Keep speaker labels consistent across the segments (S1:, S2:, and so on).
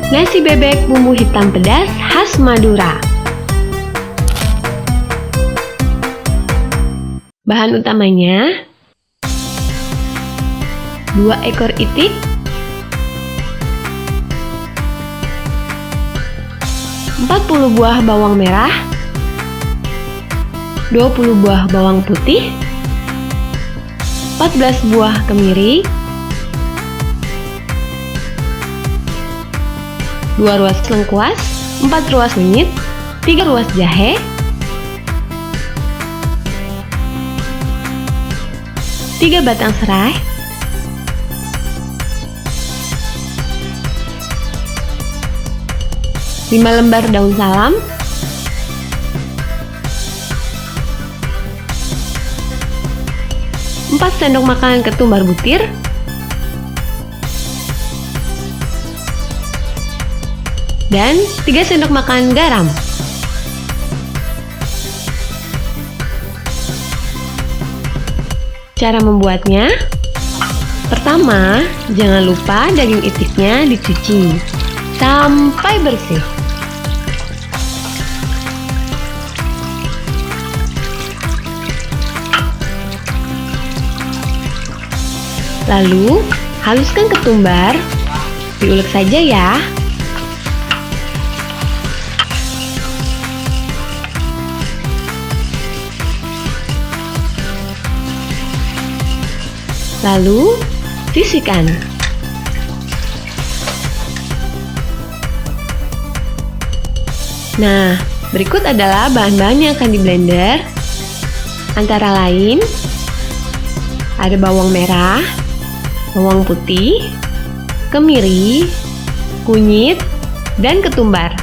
S1: Nasi bebek bumbu hitam pedas khas Madura. Bahan utamanya 2 ekor itik, 40 buah bawang merah, 20 buah bawang putih, 14 buah kemiri, 2 ruas lengkuas, 4 ruas kunyit, 3 ruas jahe, 3 batang serai, 5 lembar daun salam, 4 sendok makan ketumbar butir, dan 3 sendok makan garam. Cara membuatnya: pertama, jangan lupa daging itiknya dicuci sampai bersih. Lalu, haluskan ketumbar, diulek saja ya. Lalu, sisihkan. Nah, berikut adalah bahan-bahan yang akan di blender. Antara lain, ada bawang merah, bawang putih, kemiri, kunyit, dan ketumbar.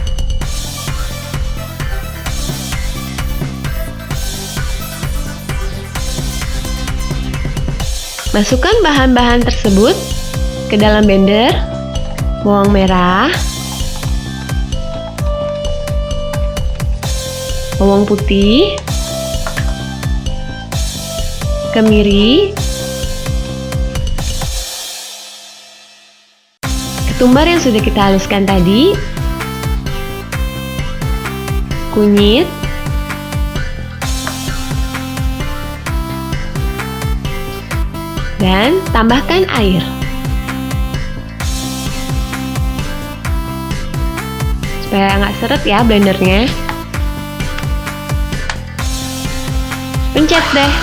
S1: Masukkan bahan-bahan tersebut ke dalam blender. Bawang merah, bawang putih, kemiri, ketumbar yang sudah kita haluskan tadi, kunyit, dan tambahkan air. Supaya nggak seret ya blendernya. Pencet deh.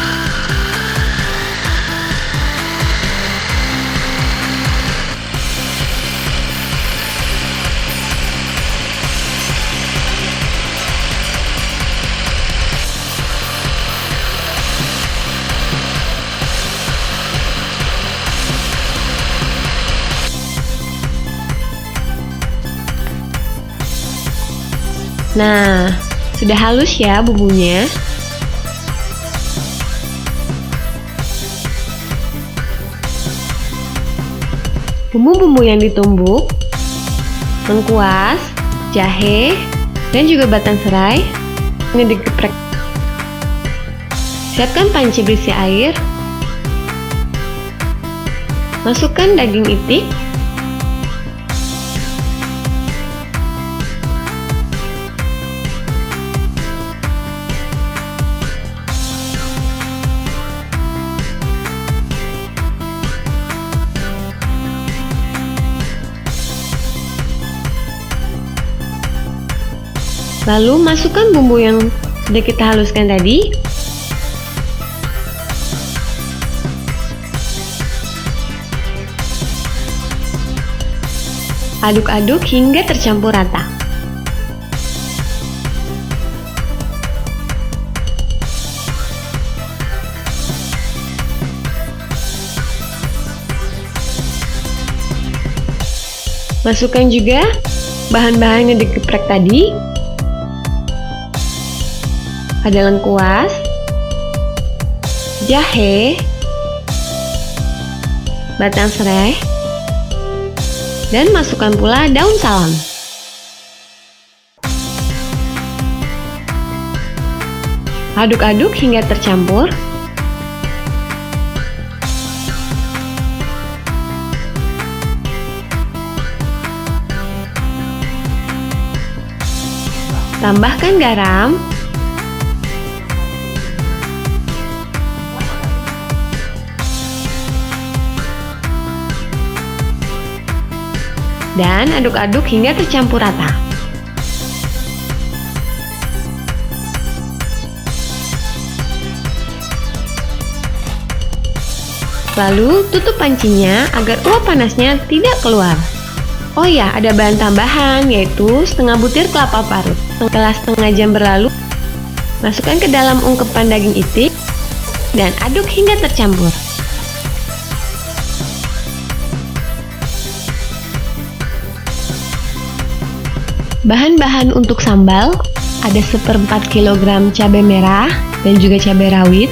S1: Nah, sudah halus ya bumbunya. Bumbu-bumbu yang ditumbuk, lengkuas, jahe, dan juga batang serai ini digeprek. Siapkan panci berisi air. Masukkan daging itik. Lalu masukkan bumbu yang sudah kita haluskan tadi. Aduk-aduk hingga tercampur rata. Masukkan juga bahan-bahan yang digeprek tadi. Ada lengkuas, jahe, batang serai, dan masukkan pula daun salam. Aduk-aduk hingga tercampur. Tambahkan garam. Dan aduk-aduk hingga tercampur rata. Lalu tutup pancinya agar uap panasnya tidak keluar. Oh ya, ada bahan tambahan yaitu setengah butir kelapa parut. Setelah setengah jam berlalu, masukkan ke dalam ungkepan daging itik dan aduk hingga tercampur. Bahan-bahan untuk sambal ada 1/4 kg cabai merah dan juga cabai rawit,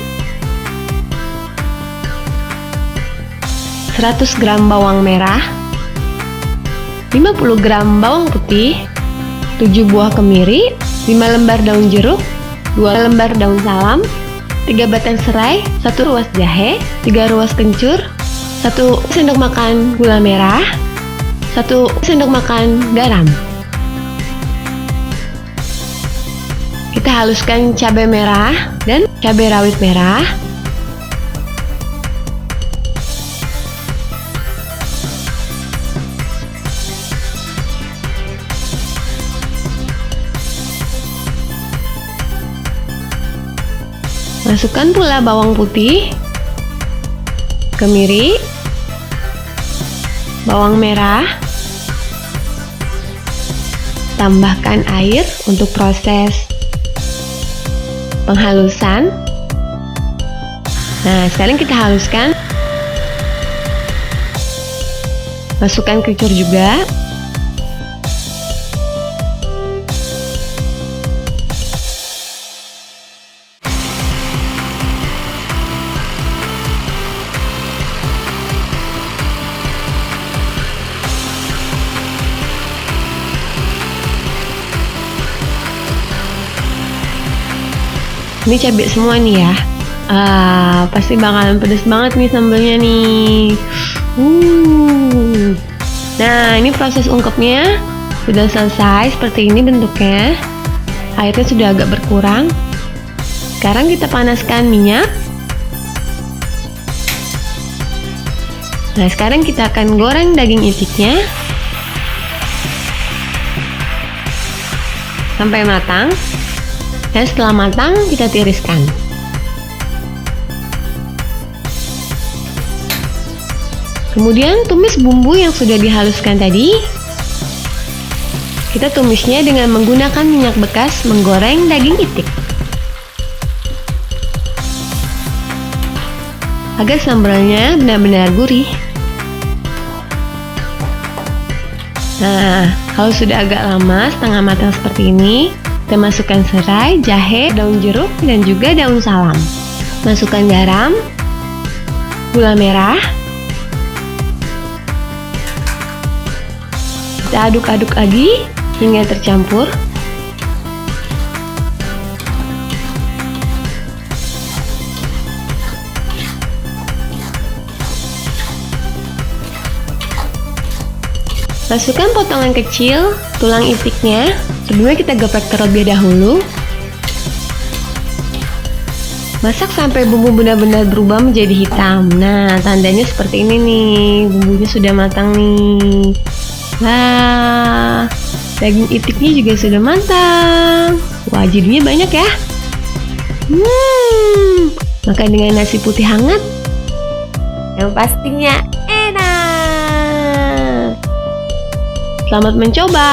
S1: 100 gram bawang merah, 50 gram bawang putih, 7 buah kemiri, 5 lembar daun jeruk, 2 lembar daun salam, 3 batang serai, 1 ruas jahe, 3 ruas kencur, 1 sendok makan gula merah, 1 sendok makan garam. Kita haluskan cabai merah dan cabai rawit merah. Masukkan pula bawang putih, kemiri, bawang merah. Tambahkan air untuk proses penghalusan. Nah, sekarang kita haluskan. Masukkan kencur juga. Ini cabai semua nih ya. Pasti bakalan pedas banget nih sambalnya nih. Nah, ini proses ungkepnya sudah selesai. Seperti ini bentuknya. Airnya sudah agak berkurang. Sekarang kita panaskan minyak. Nah, sekarang kita akan goreng daging itiknya sampai matang. Dan setelah matang, kita tiriskan. Kemudian tumis bumbu yang sudah dihaluskan tadi. Kita tumisnya dengan menggunakan minyak bekas menggoreng daging itik. Agar sambalnya benar-benar gurih. Nah, kalau sudah agak lama, setengah matang seperti ini, kita masukkan serai, jahe, daun jeruk, dan juga daun salam. Masukkan garam, gula merah. Kita aduk-aduk lagi hingga tercampur. Masukkan potongan kecil tulang itiknya. Sebelumnya kita geprek terlebih dahulu. Masak sampai bumbu benar-benar berubah menjadi hitam. Nah, tandanya seperti ini nih. Bumbunya sudah matang nih. Wah, daging itiknya juga sudah matang. Wah, jadinya banyak ya. Makan dengan nasi putih hangat yang pastinya enak. Selamat mencoba.